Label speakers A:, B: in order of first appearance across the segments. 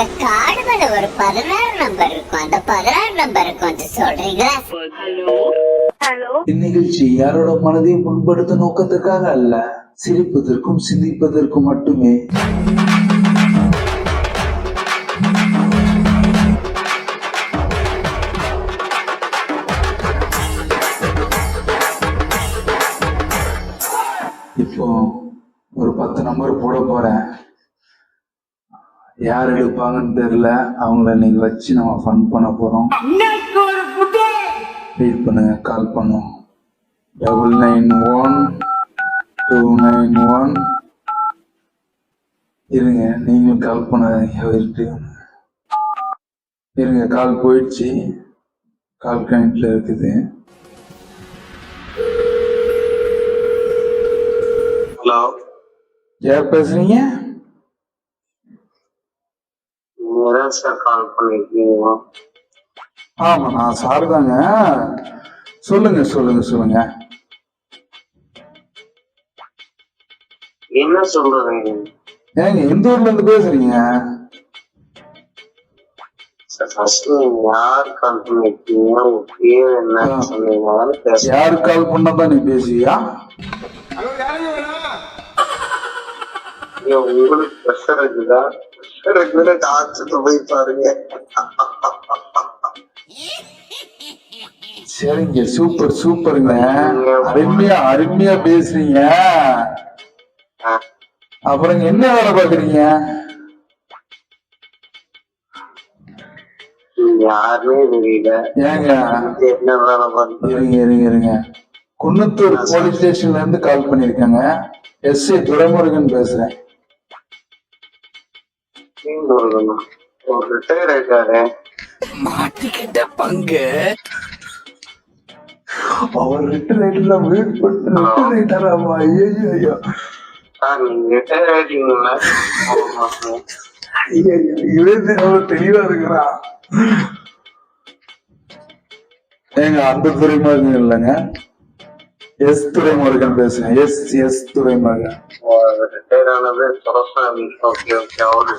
A: அந்த கார்டு மேல ஒரு 16 நம்பர் இருக்கும். அந்த 16 நம்பரை கொஞ்சம் சொல்றீங்களா?
B: இந்நிகழ்ச்சி யாரோட மனதையும் புண்படுத்த நோக்கத்திற்காக அல்ல, சிரிப்பதற்கும் சிந்திப்பதற்கும் மட்டுமே. இப்போ ஒரு 10 நம்பர் போட போறேன். யார் எடுப்பாங்கன்னு தெரியல. அவங்கள இன்னைக்கு வச்சு நம்ம ஃபன் பண்ண போறோம். வெயிட் பண்ணுங்க, கால் பண்ணோம். 991291. இருங்க, நீங்களும் கால் பண்ணாதீங்க. இருங்க, கால் போயிடுச்சு. கால் கனெக்ட்ல இருக்குது.
C: ஹலோ,
B: யார் பேசுறீங்க?
C: சார் கால் பண்ணிருக்கீங்க?
B: ஆமா, நான் சார் தாங்க. சொல்லுங்க சொல்லுங்க சொல்லுங்க.
C: என்ன சொல்றீங்க?
B: ஏங்க, எந்த ஊர்ல இருந்து பேசுறீங்க?
C: யார் கால் பண்ணிருக்கீங்க? உங்க பேர் என்ன சொன்னீங்க?
B: யாரு கால் பண்ணாதான் நீ பேசுவியா?
C: உங்களுக்கு ப்ரெஷர் இருக்குதா? டாக்டர் போய் பாருங்க.
B: சரிங்க, சூப்பர் சூப்பருங்க. அருமையா அருமையா பேசுறீங்க. அப்புறம் என்ன வேலை பாக்குறீங்க?
C: யாருமே தெரியல.
B: ஏங்க,
C: என்ன வேலை பாக்குறீங்க?
B: இருங்க இருங்க இருங்க. குன்னத்தூர் போலீஸ் ஸ்டேஷன்ல இருந்து கால் பண்ணிருக்காங்க. எஸ்ஐ துரைமுருகன் பேசுறேன்.
C: ரிட்டையர் ஆயிட்டாரு.
B: மாட்டிக்கிட்ட பங்கு. அவர் ரிட்டையர் ஆயிட்டு வெயிட் பண்ணிட்டு ரிட்டையர் ஆயிட்டாராமா? ஐயோ,
C: நீங்க ரிட்டையர் ஆயிட்டீங்களா?
B: இவன் தெளிவா இருக்கிறான். ஏங்க, அந்த துறைமுருகன் இல்லைங்க, எஸ் துரைமுருகன் பேசுறேன். எஸ் துரைமுருகன்.
C: ரிட்டையர் ஆனது துரசாமி. ஓகே ஓகே, அவரு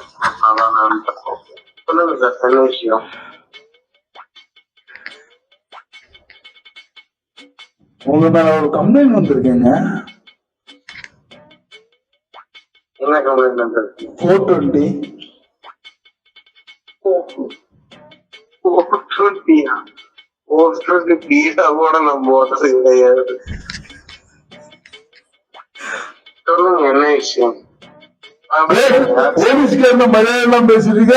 C: சொல்லுங்க சார், என்ன விஷயம்?
B: உங்க மேல ஒரு கம்ப்ளைண்ட் வந்திருக்கேங்க.
C: என்ன கம்ப்ளைண்ட் வந்திருக்கு?
B: 420.
C: 420 பீஸா கூட நம்ம போட்டது கிடையாது. சொல்லுங்க, என்ன விஷயம்?
B: போலீஸ்காரன மலையாளம் பேசுறீங்க.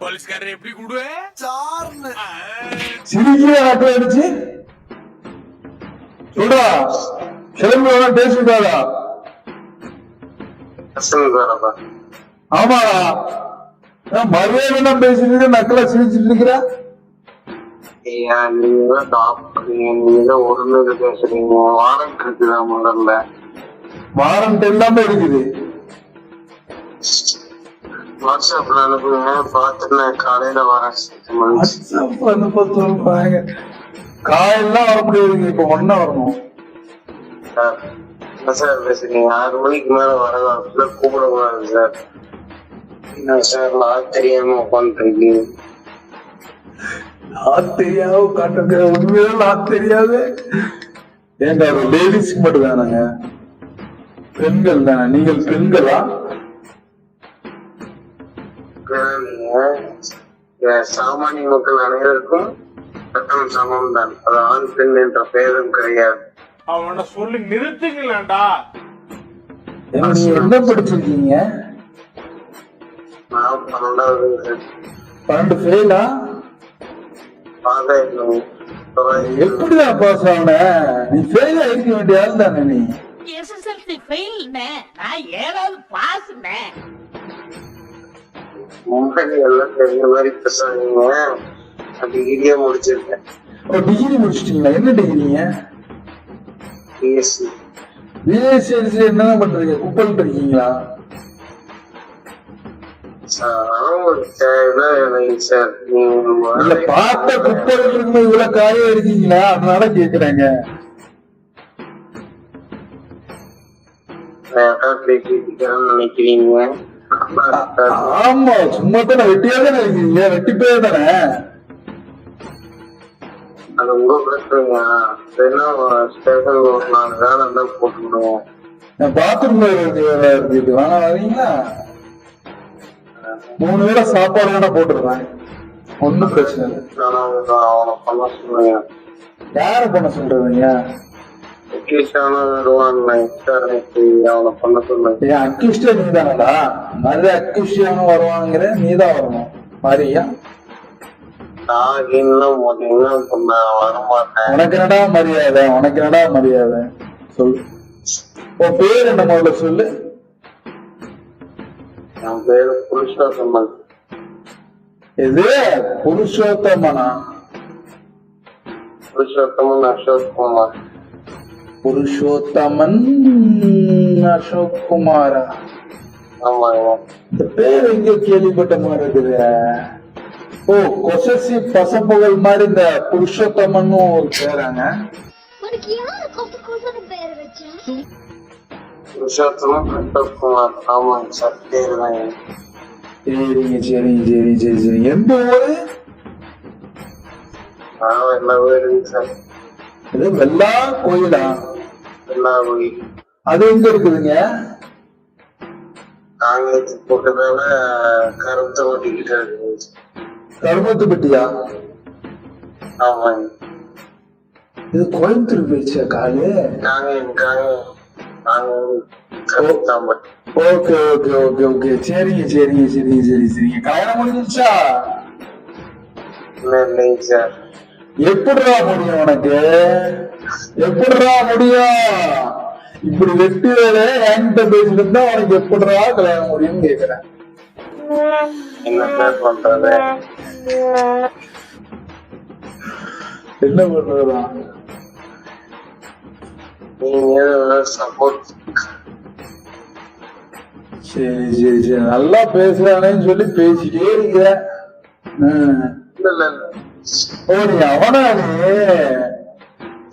D: போலீஸ்காரர் எப்படி கூடுவேன்?
B: சிரிக்கிற ஆட்டம் அடிச்சு சொல்றா, கிளம்பி வேணா பேசிட்டாரா? ஆமா, மரியாதை பேசிட்டு நக்கலா சிரிச்சிட்டு இருக்கிற.
C: நீங்க டாக்டர், நீங்க ஒருமையில பேசுறீங்க. வாரண்ட் இருக்குதா? முதல்ல
B: வாரண்ட் எல்லாமே இருக்குது.
C: வாட்ஸ்அப்ல அனுப்புங்க, பார்த்துட்டு நான் காலையில வரேன்.
B: காயெல்லாம் வர முடியாதுங்க, இப்ப ஒன்னா வரணும்
C: சார். பேசுறீங்க 6 மணிக்கு மேல வரலாம், கூப்பிடக்கூடாது சார். என்ன சார், நான் தெரியாம உட்காந்துருக்கீங்க?
B: நான் தெரியாம உட்காந்துருக்க? உண்மையில நான் தெரியாது. ஏங்க, அது லேடிஸ்க்கு மட்டும் தானாங்க? பெண்கள் தானே? நீங்கள் பெண்களா?
C: சாமானிய மக்கள் அனைவருக்கும் சட்டம் சமம் தான். அது ஆண் பெண் என்ற பெயரும் கிடையாது.
D: அவனை சொல்லி நிறுத்துங்களா?
B: நீங்க என்ன படிச்சிருக்கீங்க?
C: நான் 12வது.
B: 12 ஃபெயிலா? எப்படிதான் பாஸ் ஆன? நீ ஃபெயில் ஆயிருக்க வேண்டிய ஆள் தானே நீ?
E: எஸ்எஸ்எல்சி ஃபெயில்னே, நான் 7வது பாஸ்னே.
C: மும்பைல எல்லாம் தெரிஞ்ச மாதிரி பேசுறீங்க. டிகிரியே முடிச்சிருக்கேன்.
B: டிகிரி முடிச்சிட்டீங்களா? என்ன டிகிரிங்க?
C: பிஎஸ்சி.
B: பிஎஸ்சி என்ன பண்றீங்க? குப்பல் இருக்கீங்களா? பார்த்த குப்பல் இருக்கும்போது இவ்வளவு காயம் இருக்கீங்களா? அதனால கேக்குறாங்க.
C: நினைக்கிறீங்க
B: ஆமா சும்மா தானே வெட்டியா தானே இருக்கீங்க, வெட்டி போய் தானே.
C: அது உங்க பிரச்சனைங்க. என்ன ஸ்டேஷன் ஒரு 4 வேலை இருந்தா போட்டுக்கிடுவோம்.
B: நான் பாத்ரூம்ல இருக்கு வேணா வரீங்களா? 3 வேளை சாப்பாடு வேணா போட்டுருவேன், ஒன்னும் பிரச்சனை இல்லை.
C: அவனை பண்ண சொல்லுங்க.
B: யார பண்ண சொல்றதுங்க?
C: அவனை பண்ண சொல்லுங்க.
B: ஏன் அக்கிஷ்ட நீதானடா? மறு அக்கிஷ்டம் வருவாங்கிற நீதான் வரணும் மாதிரியா?
C: வரமாட்டேன்.
B: உனக்கு என்னடா மரியாதை, உனக்கு என்னடா மரியாதை சொல்லு. உன் பேர் என்ன முதல்ல சொல்லு.
C: என் பேரு புருஷோத்தமன்.
B: இது புருஷோத்தமனா?
C: புருஷோத்தமன் அசோக் குமார்.
B: புருஷோத்தமன் அசோக் குமாரா?
C: ஆமாங்க.
B: இந்த பேர் எங்க கேள்விப்பட்ட மாதிரி இருக்குது. ஓ கொசசி பசம்புகள் மாதிரி இந்த புருஷோத்தமன் ஒரு பேராங்க.
C: புருஷோத்தமன் அசோக் குமார். ஆமாங்க சார், பேரு தாங்க.
B: சரிங்க சரிங்க சரி சரி சரி. எந்த ஊரு?
C: எல்லா வீடுங்க சார்.
B: இது வெள்ளா கோயிலா?
C: எல்லா கோயில்.
B: அது எங்க இருக்குதுங்க?
C: காங்கிரஸ் போட்டதால கருத்தை ஓட்டிக்கிட்டு இருக்கு.
B: கருமத்துப்பட்டியா?
C: ஆமாங்க.
B: இது கோயம்புத்தூர் போயிடுச்சா காலு?
C: கருத்தாம்பட்டி.
B: ஓகே ஓகே ஓகே ஓகே சரிங்க சரிங்க சரிங்க சரி சரிங்க. கல்யாணம் முடிஞ்சிருச்சா?
C: இல்லைங்க சார்.
B: எப்படிடா முடியும் உனக்கு? எப்படிடா முடியும்? இப்படி வெட்டி வேலை என்கிட்ட பேசிட்டு இருந்தா உனக்கு எப்படிடா கல்யாணம் முடியும்னு கேக்குறேன்.
C: என்ன சார் பண்றது?
B: என்ன பண்றதா?
C: நீங்க சப்போர்ட்.
B: சரி சரி சரி நல்லா பேசுறானேன்னு சொல்லி பேசிட்டே இருக்க.
C: இல்ல
B: ஓ நீ அவனா? நீ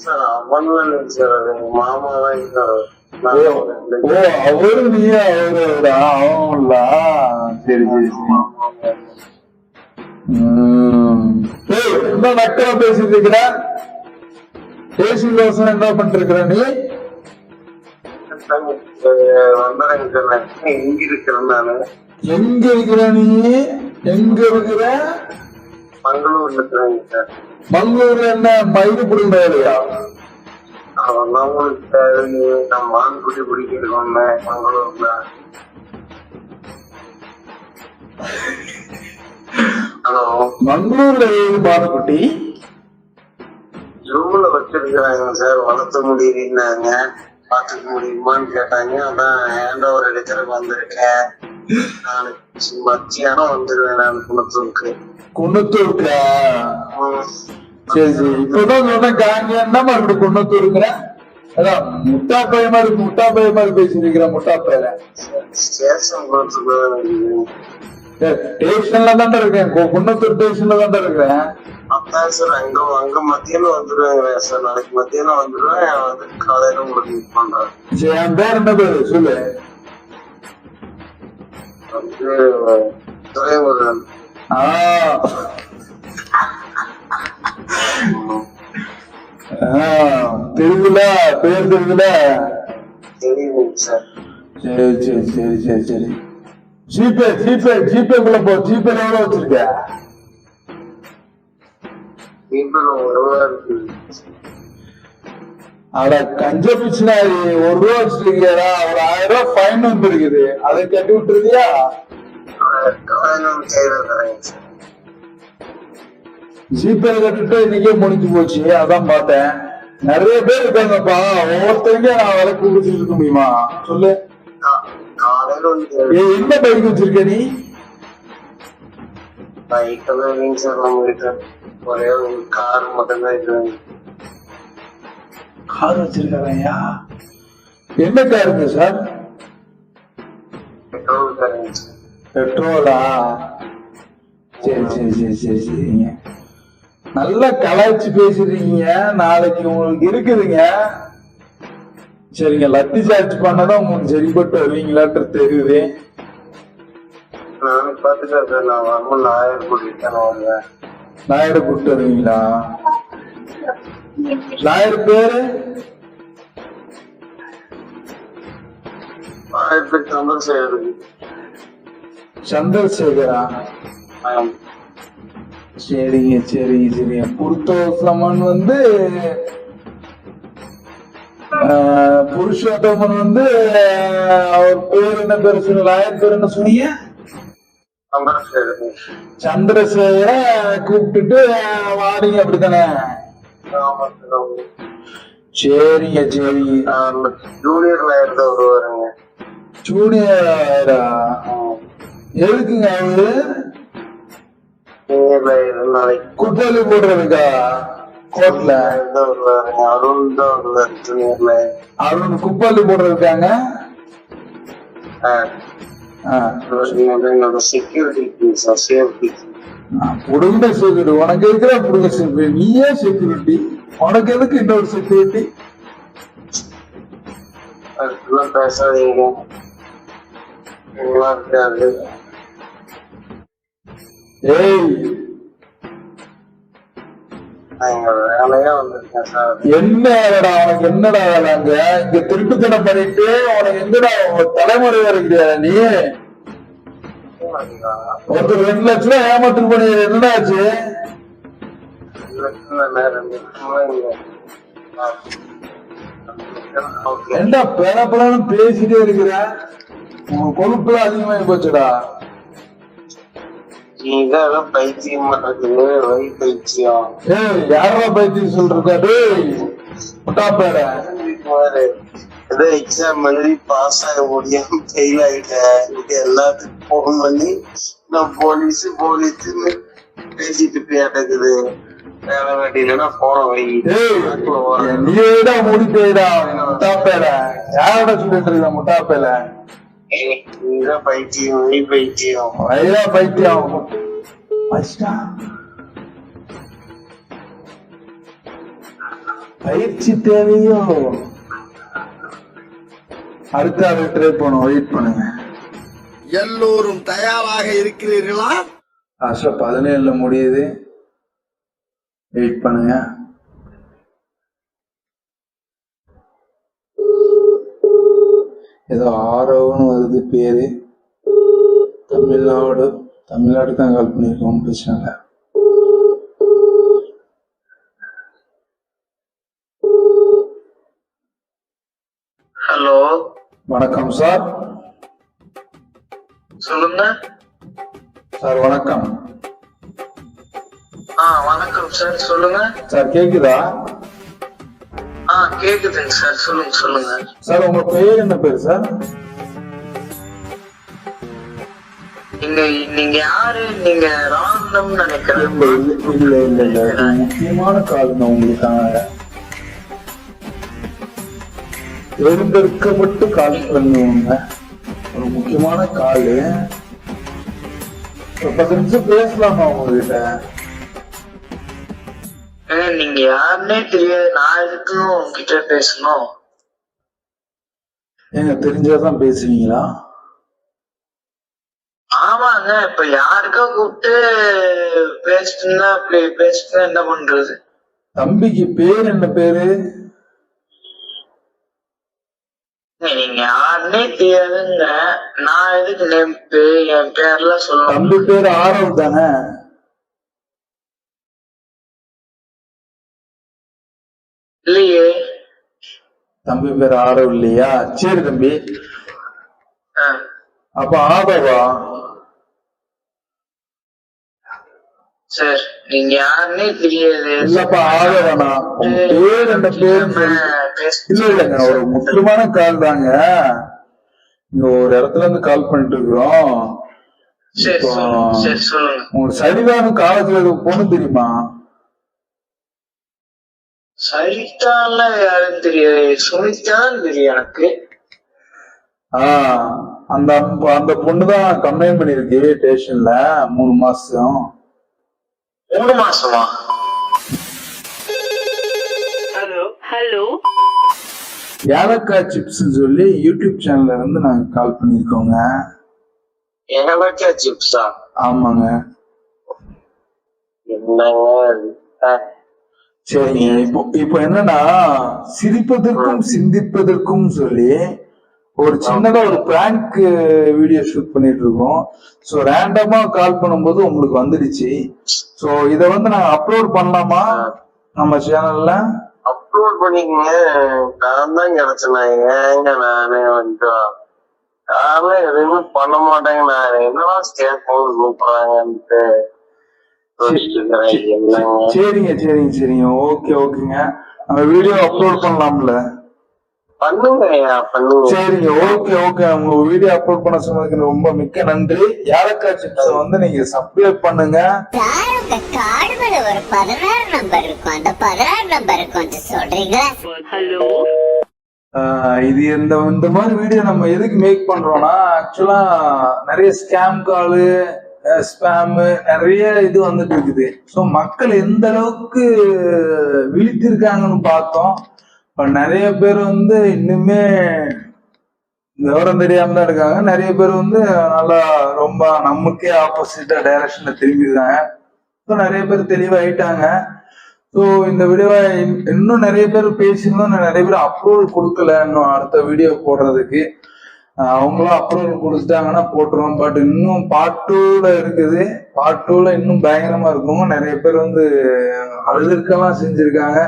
C: சார் அவனும் சார், அது மாமா தான் சார்.
B: ஓ அவரு நீ அவரு அவன்ல. சரி சரி சரி. என்ன நக்கலா பேசிட்டு இருக்கிற? பேசி யோசனை என்ன பண்ணிட்டு இருக்கிற நீ?
C: வந்துடுங்க சார். எங்க இருக்கிறேன் நானு?
B: எங்க இருக்கிற நீ? எங்க இருக்கிற?
C: மங்களூர்ல இருக்கிறேங்க சார்.
B: மங்களூர்ல என்ன மயிலுப்புடி வேலையா?
C: அவெல்லாம் உங்களுக்கு தேவையில்லை. நான் மான்குட்டி பிடிக்கிட்டு வந்தேன் மங்களூர்ல. ஹலோ,
B: மங்களூர்ல ஏது மானுக்குட்டி?
C: ஜூல வச்சிருக்கிறாங்க சார். வளர்த்த முடியலன்னாங்க. பாத்துக்க முடியுமான்னு கேட்டாங்க. அதான் ஹேண்ட் ஓவர் எடுக்கிறதுக்கு வந்திருக்கேன். நாளைக்கு மத்தியானம் வந்துருவேன் நான் குணத்தூருக்கு.
B: குன்னத்தூருக்கா? சரி சரி. இப்பதான் சொன்ன காங்கியன்னா மறுபடியும் குன்னத்தூருக்குற. அதான் முட்டா பைய மாதிரி பேசிருக்கிற. முட்டா பையல
C: ஸ்டேஷன் குணத்தூர்
B: ஸ்டேஷன்ல தான் இருக்கேன். குன்னத்தூர் ஸ்டேஷன்ல தான் இருக்கிறேன்.
C: அதான் சார். அங்க மத்தியானம் வந்துருவேங்க சார். நாளைக்கு மத்தியானம் வந்துருவேன். வந்து காலையில உங்களுக்கு மீட் பண்றேன்.
B: சரி என் பேர் என்ன பேரு சொல்லு.
C: வந்து துறைமுருகன்.
B: தெரியுதுல, பேர் தெரியுதுல.
C: தெரியுதுங்க சார்.
B: சரி சரி சரி சரி சரி. ஜிபே ஜிபே ஜிபே குள்ள போ. ஜிபே எவ்வளவு வச்சிருக்க? அட கஞ்ச பிச்சுனாரி, 1 ரூபா வச்சிருக்கியாரா? ஒரு 1000 ரூபாய் ஃபைன் வந்துருக்குது, அதை கட்டி விட்டுருதியா? ஜிபே கட்டுட்டு இன்னைக்கே முடிஞ்சு போச்சு. அதான் பார்த்தேன். நிறைய பேர் இருக்காங்கப்பா. ஒவ்வொருத்தருங்க நான் விலைக்கு கொடுத்துட்டு இருக்க முடியுமா சொல்லு. என்ன பைக் வச்சிருக்க நீ?
C: ஒரே ஒரு கார் மட்டும்தான் இருக்கு.
B: கார் வச்சிருக்காரையா? என்ன காருங்க சார்?
C: பெட்ரோல் காருங்க.
B: பெட்ரோலா? சரி சரி சரி சரி சரிங்க. நல்லா கலாய்ச்சி பேசுறீங்க. நாளைக்கு உங்களுக்கு இருக்குதுங்க. சரிங்க, லத்தி சார்ஜ் பண்ணதான் உங்களுக்கு சரிப்பட்டு வருவீங்களாட்டு தெரியுது.
C: நானும் பாத்துக்கிறேன் சார். நான் வரும்போது 1000 கூட்டிட்டு வருவேன்.
B: லாயரை கூப்பிட்டு வருவீங்களா? லாயர் பேரு?
C: 1000 பேர் சந்திரசேகர்.
B: சந்திரசேகரா? சரிங்க சரிங்க சரிங்க. புருத்தோசமன் வந்து புருஷோத்தமன் வந்து அவர் பேர் என்ன பேரு சொன்ன? லாயர் பேர் என்ன சொன்னீங்க?
C: சந்திரசேகர்.
B: சந்திரசேகரை கூப்பிட்டுட்டு வாடிங்க, அப்படித்தானே?
C: ஆமா சார்.
B: சரிங்க சரிங்க.
C: ஜூனியர் லாயர் தான் வருவாருங்க.
B: ஜூனியரா? எதுக்குங்க அவரு?
C: ஜூனியர் லாயர் நாளைக்கு
B: குப்பலி போடுறதுக்கா? கோர்ட்ல
C: தான் வருவாருங்க. அருண் தான் வருவாரு ஜூனியர் லாயர்.
B: அருண் குப்பலி போடுறதுக்காங்க?
C: என்னோட செக்யூரிட்டி சார், சேஃப்டி.
B: புடுங்க செக்யூரிட்டி உனக்கு இருக்கிற புடுங்க செக்யூரிட்டி. நீயே செக்யூரிட்டி, உனக்கு எதுக்கு இன்னொரு செக்யூரிட்டி?
C: அதுக்கெல்லாம் பேசாதீங்க. இருக்காது.
B: ஏய்,
C: நான் வேலையா வந்திருக்கேன் சார்.
B: என்னடா உனக்கு என்னடா வேலைங்க? இங்க திருட்டுத்தனம் பண்ணிட்டு உனக்கு எங்கடா தலைமுறை வரைக்கிறியா நீ? ஒருத்தர் 2 லட்சம் ரூபாய் ஏமாத்து பண்ணி என்னடா ஆச்சு? என்ன பேரப்படான்னு பேசிட்டே இருக்கிற? உங்க கொழுப்புல அதிகமாகி போச்சுடா.
C: நீதான் பைத்தியம் பண்றது, வழி பைத்தியம்.
B: ஏய், யாரா பைத்தியம் சொல்றா? முட்டா பேர
C: ஏதோ எக்ஸாம் எழுதி பாஸ் ஆக முடியாம ஃபெயில் ஆயிட்டேன். எல்லாத்துக்கும் போன் பண்ணி நான் போலீஸ்ன்னு பேசிட்டு போயாட்டக்குது. வேலை வேண்டியதுன்னா போன வை.
B: நீடா மூடி போயிடா முட்டா பேர. யாரோட சொல்லிட்டு இருக்க முட்டா பேர?
C: நீதான் பைத்தியம், வழி பைத்தியம்.
B: வயதா பைத்தியம். பயிற்சி தேவையோ? அடுத்த ஆளு ட்ரை பண்ணுவோம், வெயிட் பண்ணுங்க.
F: எல்லோரும் தயாராக இருக்கிறீர்களா?
B: ஆஷா 17 முடியுது, வெயிட் பண்ணுங்க. ஏதோ ஆரோன்னு வருது பேரு. தமிழ்நாடு தான் கால் பண்ணிருக்கோம், பிரச்சனை இல்லை.
C: ஹலோ,
B: வணக்கம் சார்.
C: சொல்லுங்க
B: சார் வணக்கம்.
C: வணக்கம் சார், சொல்லுங்க
B: சார். கேக்குதா?
C: கேக்குதுங்க சார், சொல்லுங்க.
B: சார் உங்க பேர் என்ன பேரு சார்?
C: நீங்க யாரு? நீங்க ராணுவம் நினைக்கிறேன்.
B: இல்ல முக்கியமான காலுங்க உங்களுக்காக. தேர்ந்தெடுக்கப்பட்டு கால் பண்ணுவாங்க. ஒரு முக்கியமான காலு. ஒரு 10 நிமிஷம் பேசலாமா உங்ககிட்ட?
C: நீங்க யாருன்னே தெரியாது. நான் எதுக்கு உங்ககிட்ட பேசணும்?
B: ஏங்க தெரிஞ்சாதான் பேசுவீங்களா?
C: ஆமாங்க. இப்ப யாருக்கா கூப்பிட்டு பேசிட்டுன்னா அப்படி பேசிட்டு என்ன பண்றது?
B: தம்பிக்கு பேர் என்ன பேரு?
C: நீங்க யாருன்னே தெரியாதுங்க. நான் எதுக்கு என் பேர்லாம் சொல்லணும்?
B: தம்பி பேர் ஆரவ் தானே?
C: இல்லையே.
B: தம்பி பேர் ஆரவ் இல்லையா? சரி தம்பி. அப்ப ஆதவா?
C: சார் நீங்க யாருன்னே தெரியாது.
B: இல்லப்பா ஆதவனா? பேர் என்ன பேரு? இல்லங்க, ஒரு முக்கியமான கால் தாங்க. இங்க ஒரு இடத்துல இருந்து கால் பண்ணிட்டு இருக்கிறோம். உங்களுக்கு சரிதான காலேஜ்ல பொண்ணு தெரியுமா?
C: சரிதான்ல யாரும் தெரியாது, சுனிதான் தெரியும் எனக்கு.
B: அந்த பொண்ணுதான் கம்ப்ளைண்ட் பண்ணிருக்கு ஸ்டேஷன்ல. 3 மாசம்.
C: 3 மாசமா?
G: ஹலோ,
B: ஏலக்காய் சிப்ஸ் சொல்லி யூடியூப் சேனல்ல இருந்து நாங்க கால் பண்ணிருக்கோங்க.
C: ஏலக்கா சிப்ஸா?
B: ஆமாங்க.
C: என்னங்க இது?
B: சரிங்க. இப்போ என்னன்னா, சிரிப்பதற்கும் சிந்திப்பதற்கும் சொல்லி ஒரு சின்னதா ஒரு பிராங்க் வீடியோ ஷூட் பண்ணிட்டு இருக்கோம். ஸோ ரேண்டமா கால் பண்ணும்போது உங்களுக்கு வந்துடுச்சு. ஸோ இதை வந்து நாங்க அப்லோட் பண்ணலாமா நம்ம சேனல்ல?
C: அப்லோட் பண்ணிக்கங்க. நான் தான் கிடைச்சேன். ஏங்க நானே வந்து யாரும் எதுவுமே பண்ண மாட்டேங்க. நான் என்னடா ஸ்டேட் போது கூப்பிடுறாங்கன்ட்டு என்னங்க.
B: சரிங்க. ஓகேங்க. நம்ம வீடியோ அப்லோட் பண்ணலாம்ல?
C: பண்ணுங்கய்யா பண்ணுங்க.
B: சரிங்க. ஓகே. உங்க வீடியோ அப்லோட் பண்ண சொன்னதுக்கு ரொம்ப மிக்க நன்றி. ஏலக்காய் சிப்ஸை வந்து நீங்க சப்ஸ்கிரைப் பண்ணுங்க.
A: சார் உங்க கார்டு மேல ஒரு 16 நம்பர் இருக்கும். அந்த 16 நம்பர் கொஞ்சம் சொல்றீங்களா?
G: Hello.
B: இது இந்த மாதிரி வீடியோ நம்ம எதுக்கு மேக் பண்றோம்னா, ஆக்சுவலா நிறைய ஸ்கேம் காலு, ஸ்பேம் நிறைய இது வந்துட்டு இருக்குது. ஸோ மக்கள் எந்த அளவுக்கு விழித்திருக்காங்கன்னு பார்த்தோம். நிறைய பேர் வந்து இன்னுமே விவரம் தெரியாம தான் இருக்காங்க. நிறைய பேர் வந்து நல்லா ரொம்ப நமக்கே ஆப்போசிட்டா டைரக்ஷன்ல திரும்பிடுறாங்க. ஸோ நிறைய பேர் தெளிவாயிட்டாங்க. ஸோ இந்த வீடியோவை இன்னும் நிறைய பேர் பேசியிருந்தோம். நிறைய பேர் அப்ரூவல் கொடுக்கல இன்னும் அடுத்த வீடியோ போடுறதுக்கு. அவங்களும் அப்ரூவல் கொடுத்துட்டாங்கன்னா போட்டுருவோம். பட் இன்னும் பார்ட் 2ல இருக்குது. பார்ட் 2ல இன்னும் பயங்கரமா இருக்கும். நிறைய பேர் வந்து அழுதுருக்கெல்லாம் செஞ்சிருக்காங்க.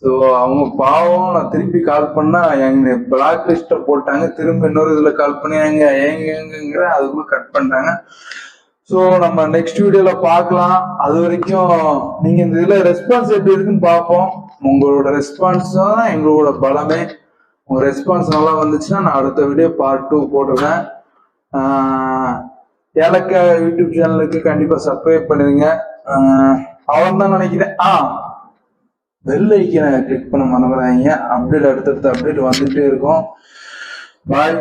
B: ஸோ அவங்க பாவம். நான் திருப்பி கால் பண்ணா எங்க பிளாக் லிஸ்ட போட்டாங்க. திரும்ப இன்னொரு இதுல கால் பண்ணி எங்கிற அதுக்குள்ள கட் பண்ணிட்டாங்க. ஸோ நம்ம நெக்ஸ்ட் வீடியோல பார்க்கலாம். அது வரைக்கும் நீங்க இந்த இதுல ரெஸ்பான்ஸ் எப்படி இருக்குன்னு பார்ப்போம். உங்களோட ரெஸ்பான்ஸ் தான் எங்களோட பலமே. உங்க ரெஸ்பான்ஸ் நல்லா வந்துச்சுன்னா நான் அடுத்த வீடியோ பார்ட் 2 போடுறேன். ஏலக்காய் யூடியூப் சேனலுக்கு கண்டிப்பா சப்ஸ்கிரைப் பண்ணிருங்க. அவன் தான் நினைக்கிறேன். பெல் ஐக்கனை கிளிக் பண்ண மறந்துடாதீங்க. அடுத்தடுத்த அப்டேட் வந்துட்டே இருக்கும். பாய்.